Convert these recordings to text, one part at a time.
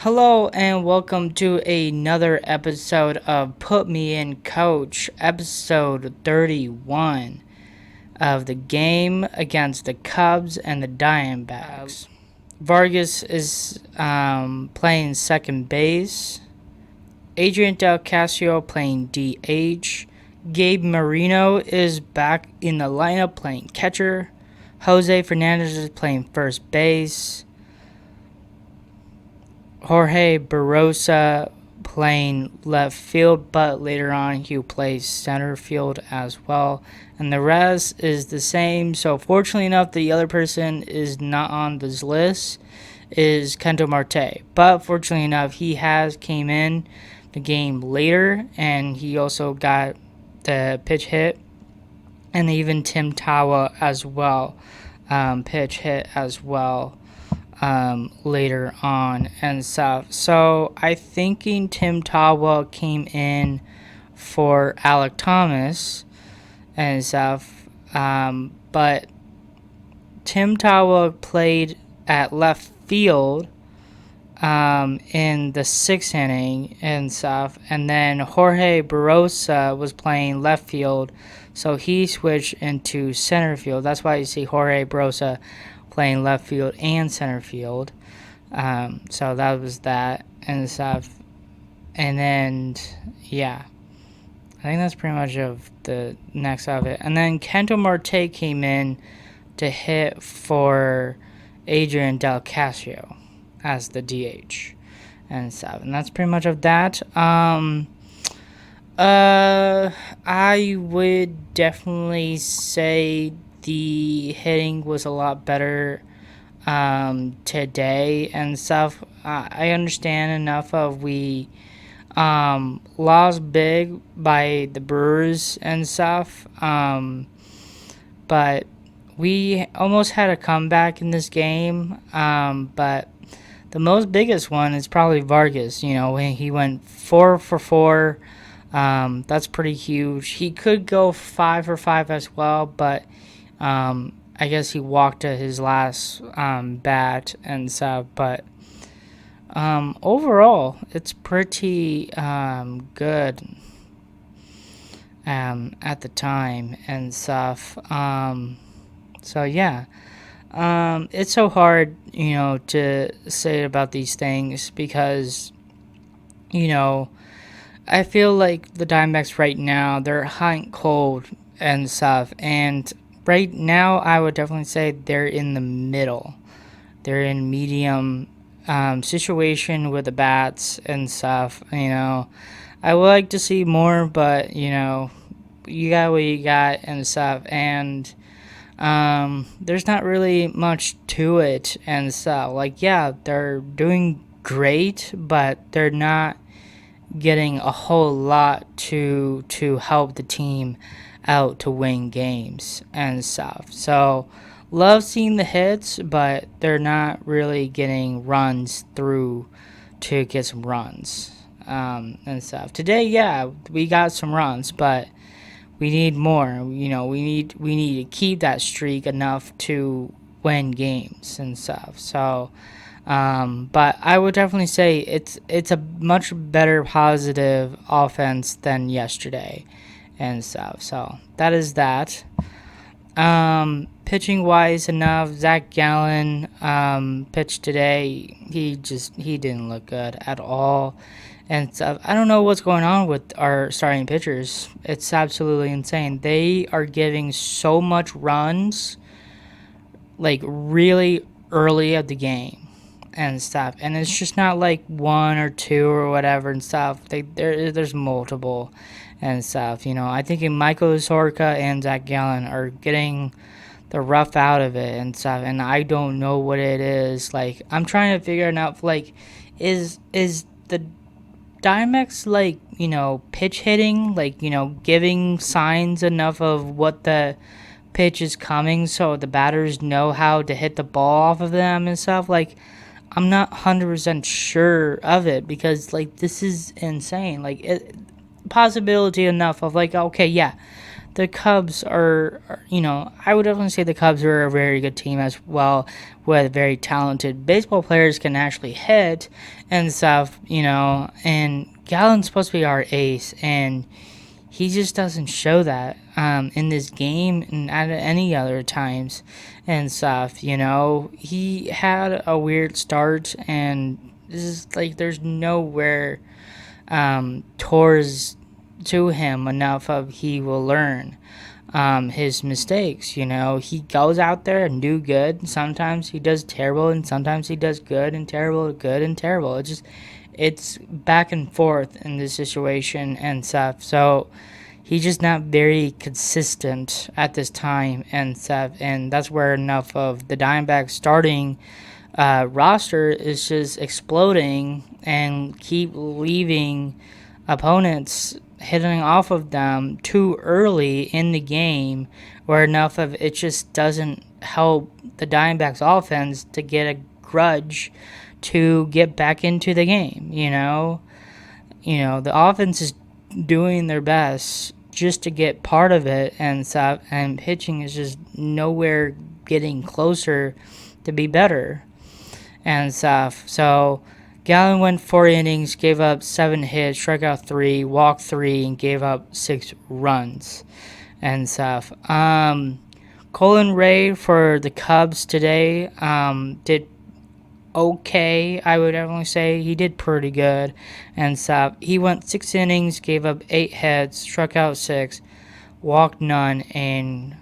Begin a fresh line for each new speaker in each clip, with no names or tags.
Hello and welcome to another episode of Put Me in Coach, episode 31 of the game against the Cubs and the Diamondbacks. Vargas is playing second base. Adrian Del Casio playing DH. Gabe Marino is back in the lineup playing catcher. Jose Fernandez is playing first base. Jorge Barosa playing left field, but later on he'll play center field as well. And the rest is the same. So fortunately enough, the other person is not on this list, is Kento Marte. But fortunately enough, he has came in the game later, and he also got the pitch hit. And even Tim Tawa as well, pitch hit as well. Later on and stuff. So I thinking Tim Tawa came in for Alec Thomas and stuff. But Tim Tawa played at left field in the sixth inning and stuff. And then Jorge Barosa was playing left field, so he switched into center field. That's why you see Jorge Barosa playing left field and center field. So that was that and stuff. And then, yeah, I think that's pretty much of the next of it. And then Kento Marte came in to hit for Adrian Del Casio as the DH and stuff. And that's pretty much of that. I would definitely say the hitting was a lot better today and stuff. I understand enough of we lost big by the Brewers and stuff, but we almost had a comeback in this game, but the most biggest one is probably Vargas. When he went 4 for 4, that's pretty huge. He could go 5 for 5 as well, but I guess he walked to his last bat and stuff, but overall, it's pretty good at the time and stuff. So yeah, it's so hard, to say about these things because, I feel like the Diamondbacks right now, they're hot and cold and stuff, and right now, I would definitely say they're in the middle. They're in medium situation with the bats and stuff. I would like to see more, but you got what you got and stuff. And there's not really much to it and stuff. Like, yeah, they're doing great, but they're not getting a whole lot to help the team out to win games and stuff. So love seeing the hits, but they're not really getting runs through to get some runs and stuff. Today, yeah, we got some runs, but we need more. We need to keep that streak enough to win games and stuff. So but I would definitely say it's a much better positive offense than yesterday and stuff. So that is that. Pitching wise enough, Zac Gallen pitched today. He didn't look good at all and stuff. I don't know what's going on with our starting pitchers. It's absolutely insane. They are giving so much runs like really early of the game and stuff, and it's just not like one or two or whatever and stuff. There's multiple and stuff. I think Michael Zorka and Zac Gallen are getting the rough out of it and stuff, and I don't know what it is. Like, I'm trying to figure it out. Like, is the Diamondbacks pitch hitting, giving signs enough of what the pitch is coming so the batters know how to hit the ball off of them and stuff? Like, I'm not 100% sure of it because this is insane. Possibility enough of okay, yeah, the Cubs I would definitely say the Cubs are a very good team as well, with very talented baseball players can actually hit and stuff, and Gallen's supposed to be our ace, and he just doesn't show that in this game and at any other times and stuff. He had a weird start, and this is like there's nowhere towards to him enough of he will learn his mistakes. He goes out there and do good. Sometimes he does terrible, and sometimes he does good and terrible, good and terrible. It's back and forth in this situation and stuff. So he's just not very consistent at this time and stuff. And that's where enough of the Diamondbacks starting roster is just exploding and keep leaving opponents hitting off of them too early in the game, where enough of it just doesn't help the Diamondbacks offense to get a grudge to get back into the game. The offense is doing their best just to get part of it and stuff, and pitching is just nowhere getting closer to be better and stuff. So Gallen went 4 innings, gave up 7 hits, struck out 3, walked 3, and gave up 6 runs and stuff. Colin Ray for the Cubs today did okay. I would definitely say he did pretty good and stuff. He went 6 innings, gave up 8 hits, struck out 6, walked none, and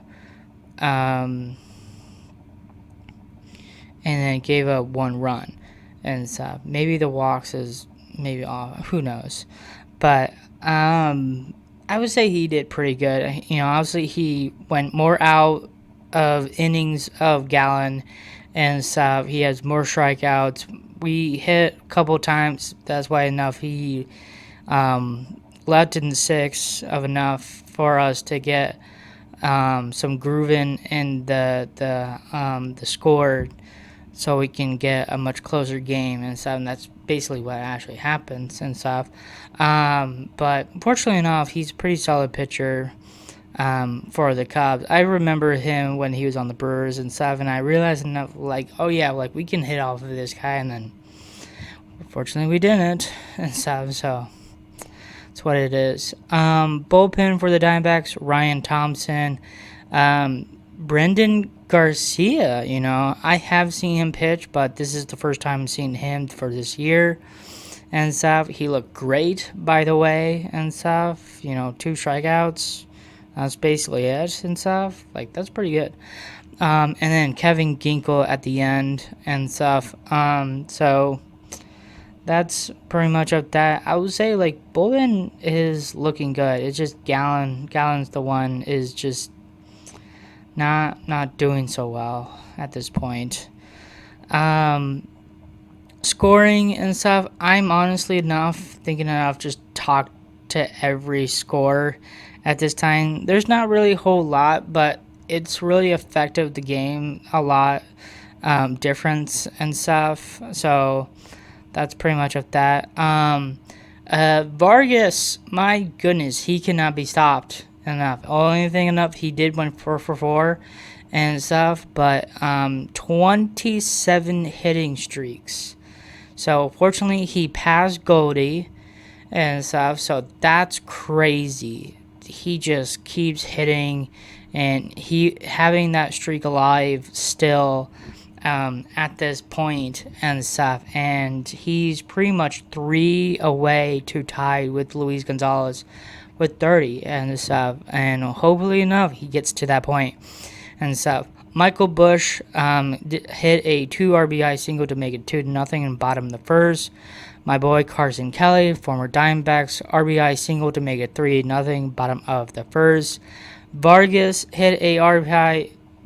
then gave up 1 run and stuff. Maybe the walks is maybe off. Who knows? But I would say he did pretty good. Obviously he went more out of innings of Gallen and stuff. He has more strikeouts. We hit a couple times. That's why enough he left in the 6 of enough for us to get some grooving in the score, so we can get a much closer game and stuff. And that's basically what actually happens and stuff. But fortunately enough, he's a pretty solid pitcher for the Cubs. I remember him when he was on the Brewers and stuff, and I realized enough, we can hit off of this guy, and then unfortunately we didn't and stuff. So that's what it is. Bullpen for the Diamondbacks: Ryan Thompson, Brendan Garcia. I have seen him pitch, but this is the first time I'm seeing him for this year and stuff. He looked great, by the way, and stuff. 2 strikeouts. That's basically it and stuff. That's pretty good. And then Kevin Ginkel at the end and stuff. So that's pretty much of that. I would say bullpen is looking good. It's just Gallen's the one is just not doing so well at this point. Scoring and stuff, I'm honestly thinking enough just talk to every score at this time. There's not really a whole lot, but it's really affected the game a lot, difference and stuff. So that's pretty much of that. Vargas, my goodness, he cannot be stopped enough. Only thing enough, he did went 4 for 4 and stuff, but 27 hitting streaks. So fortunately, he passed Goldy and stuff. So that's crazy. He just keeps hitting, and he having that streak alive still at this point and stuff. And he's pretty much 3 away to tie with Luis Gonzalez with 30 and stuff. And hopefully enough, he gets to that point and stuff. Michael Bush hit a 2 RBI single to make it 2-0 in bottom of the first. My boy Carson Kelly, former Diamondbacks, RBI single to make it 3-0 bottom of the first. Vargas hit a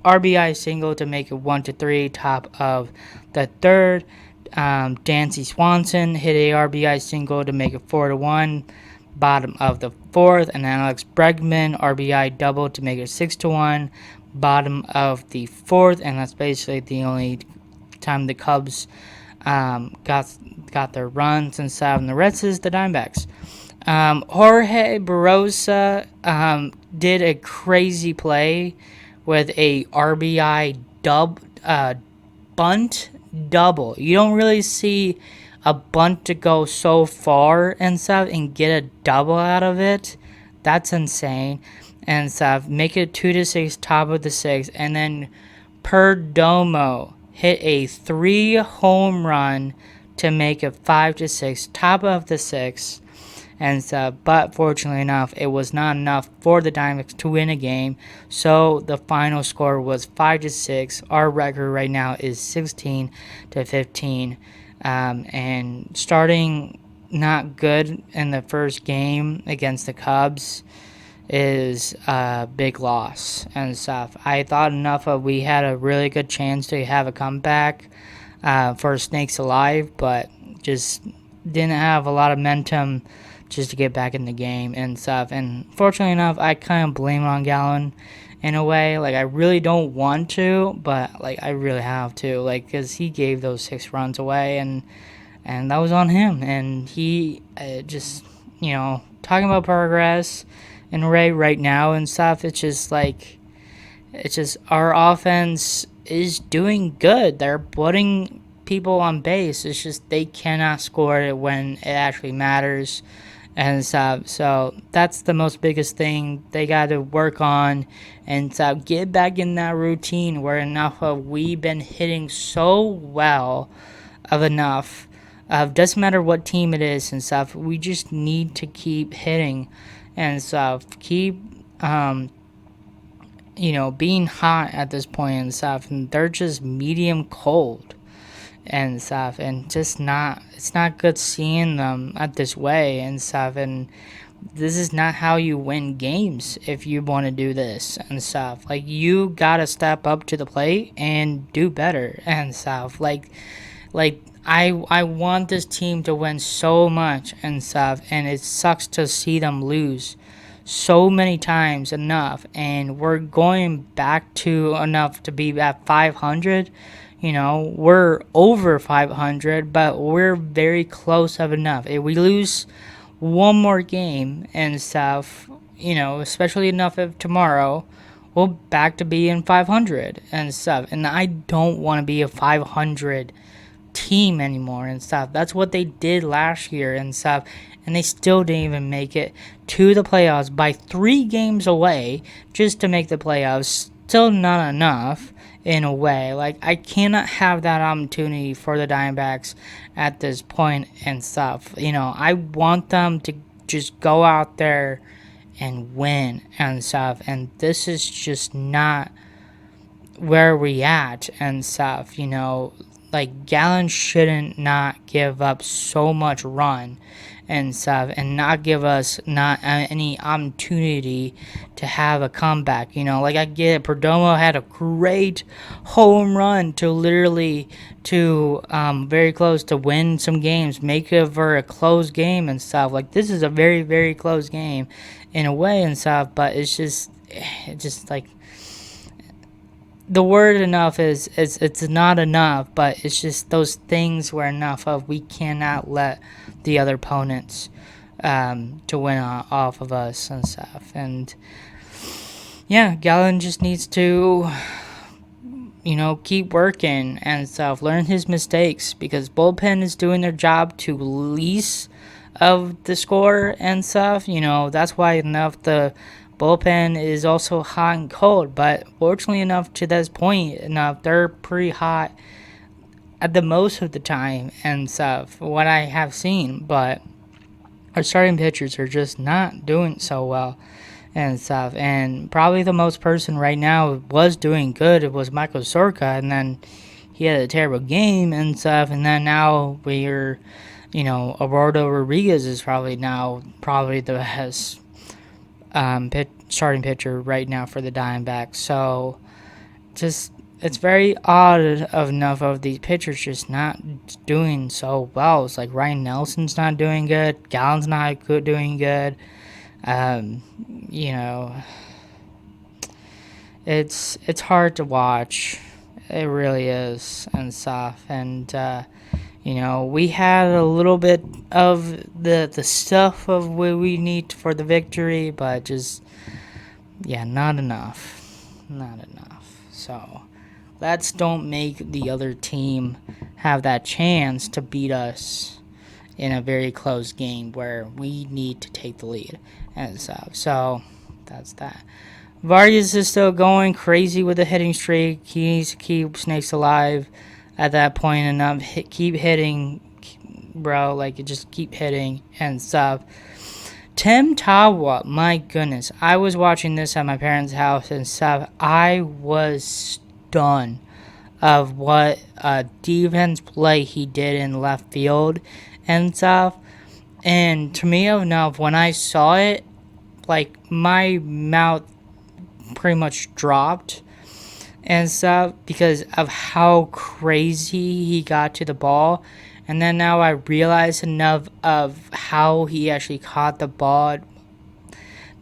RBI single to make it 1-3 top of the third. Dancy Swanson hit a RBI single to make it 4-1 bottom of the fourth, and Alex Bregman RBI double to make it 6-1 bottom of the fourth. And that's basically the only time the Cubs got their runs and stuff, and the rest is the Diamondbacks. Jorge Barosa did a crazy play with a RBI bunt double. You don't really see a bunt to go so far and stuff and get a double out of it. That's insane and stuff. Make it 2-6, top of the sixth, and then Perdomo hit a 3 home run to make it 5-6, top of the sixth. And but fortunately enough, it was not enough for the Diamondbacks to win a game. So the final score was 5-6. Our record right now is 16-15. And starting not good in the first game against the Cubs is a big loss and stuff. I thought enough of we had a really good chance to have a comeback for Snakes Alive, but just didn't have a lot of momentum just to get back in the game and stuff. And fortunately enough, I kind of blame it on Gallen in a way. Like, I really don't want to, but like I really have to, like, because he gave those 6 runs away, and that was on him. And he just, talking about progress and Ray right now and stuff, it's just our offense is doing good. They're putting people on base. It's just they cannot score it when it actually matters and stuff. So that's the most biggest thing they got to work on and stuff. Get back in that routine where we've been hitting so well of enough. Doesn't matter what team it is and stuff. We just need to keep hitting and stuff. Keep being hot at this point and stuff. And they're just medium cold and stuff, and it's not good seeing them at this way and stuff. And this is not how you win games if you want to do this and stuff. Like, you gotta step up to the plate and do better and stuff. Like I want this team to win so much and stuff, and it sucks to see them lose so many times enough. And we're going back to enough to be at 500. We're over 500, but we're very close of enough. If we lose one more game and stuff, especially enough of tomorrow, we'll back to being 500 and stuff. And I don't want to be a 500 team anymore and stuff. That's what they did last year and stuff. And they still didn't even make it to the playoffs by 3 games away just to make the playoffs. Still not enough. In a way, like, I cannot have that opportunity for the Diamondbacks at this point and stuff. I want them to just go out there and win and stuff. And this is just not where we at and stuff. Like, Gallen shouldn't not give up so much run and stuff, and not give us not any opportunity to have a comeback. Like, I get it, Perdomo had a great home run to very close to win some games, make it for a close game and stuff. Like, this is a very, very close game in a way and stuff, but it's just like, the word enough is it's not enough, but it's just those things where enough of we cannot let the other opponents to win off of us and stuff. And yeah, Gallen just needs to keep working and stuff, learn his mistakes, because bullpen is doing their job to least of the score and stuff. That's why enough the bullpen is also hot and cold, but fortunately enough to this point enough, they're pretty hot at the most of the time and stuff, what I have seen. But our starting pitchers are just not doing so well and stuff. And probably the most person right now was doing good, it was Michael Sorka, and then he had a terrible game and stuff. And then now we're, Eduardo Rodriguez is probably the best starting pitcher right now for the Diamondbacks. So just, it's very odd enough of these pitchers just not doing so well. It's like Ryan Nelson's not doing good, Gallen's not doing good. It's hard to watch. It really is and stuff. And We had a little bit of the stuff of what we need for the victory, but just, yeah, not enough. Not enough. So let's don't make the other team have that chance to beat us in a very close game where we need to take the lead and stuff. So that's that. Vargas is still going crazy with the hitting streak. He needs to keep Snakes alive at that point enough. Keep hitting, bro. Like, just keep hitting and stuff. Tim Tawa, my goodness. I was watching this at my parents' house and stuff. I was stunned of what defense play he did in left field and stuff. And to me enough, when I saw it, like, my mouth pretty much dropped and stuff because of how crazy he got to the ball. And then now I realize enough of how he actually caught the ball.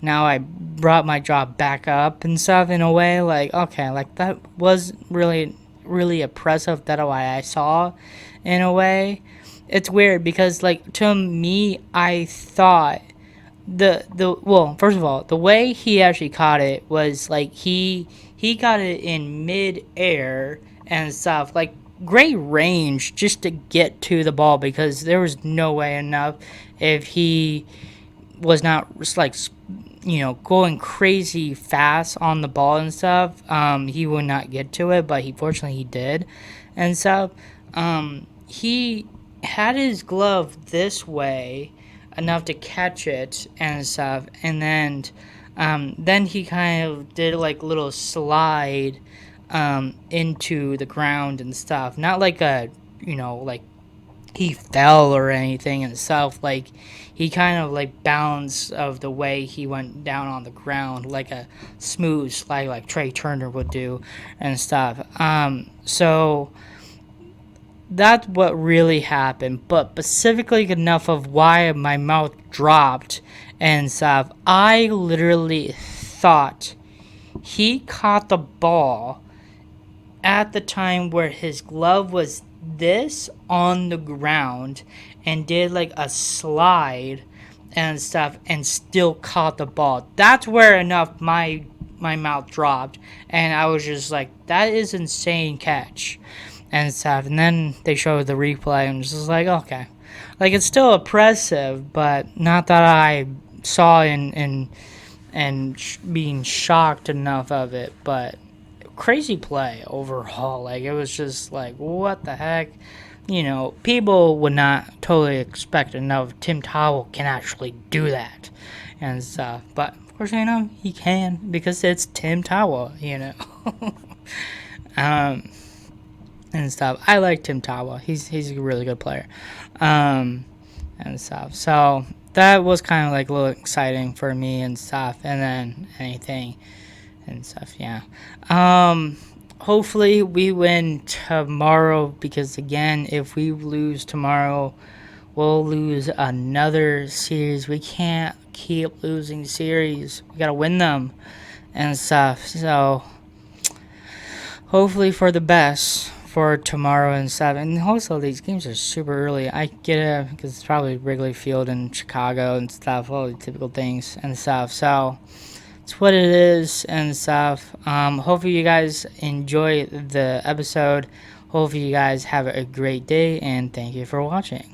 Now I brought my jaw back up and stuff in a way. Like, okay, like, that was really, really impressive. That's why I saw in a way. It's weird because, like, to me, I thought well, first of all, the way he actually caught it was like he got it in mid-air and stuff, like, great range just to get to the ball because there was no way enough if he was not just, like, going crazy fast on the ball and stuff, he would not get to it, but fortunately he did and stuff. He had his glove this way enough to catch it and stuff, and then he kind of did like a little slide into the ground and stuff. Not like like he fell or anything and stuff. Like, he kind of like bounced of the way he went down on the ground, like a smooth slide like Trey Turner would do and stuff. So that's what really happened. But specifically enough of why my mouth dropped and stuff, I literally thought he caught the ball at the time where his glove was this on the ground and did like a slide and stuff and still caught the ball. That's where enough my mouth dropped, and I was just like, that is insane catch and stuff. And then they showed the replay and just like, okay, like, it's still impressive, but not that I saw and being shocked enough of it. But crazy play overall. Like, it was just like, what the heck? People would not totally expect enough Tim Towel can actually do that and stuff. But of course, he can because it's Tim Towel, and stuff. I like Tim Tawa. He's a really good player, and stuff. So that was kind of like a little exciting for me and stuff. And then anything and stuff, yeah. Hopefully we win tomorrow because, again, if we lose tomorrow, we'll lose another series. We can't keep losing series. We gotta win them and stuff. So hopefully for the best for tomorrow and stuff. And also, these games are super early. I get it because it's probably Wrigley Field in Chicago and stuff, all the typical things and stuff. So it's what it is and stuff. Hopefully you guys enjoy the episode. Hopefully you guys have a great day, and thank you for watching.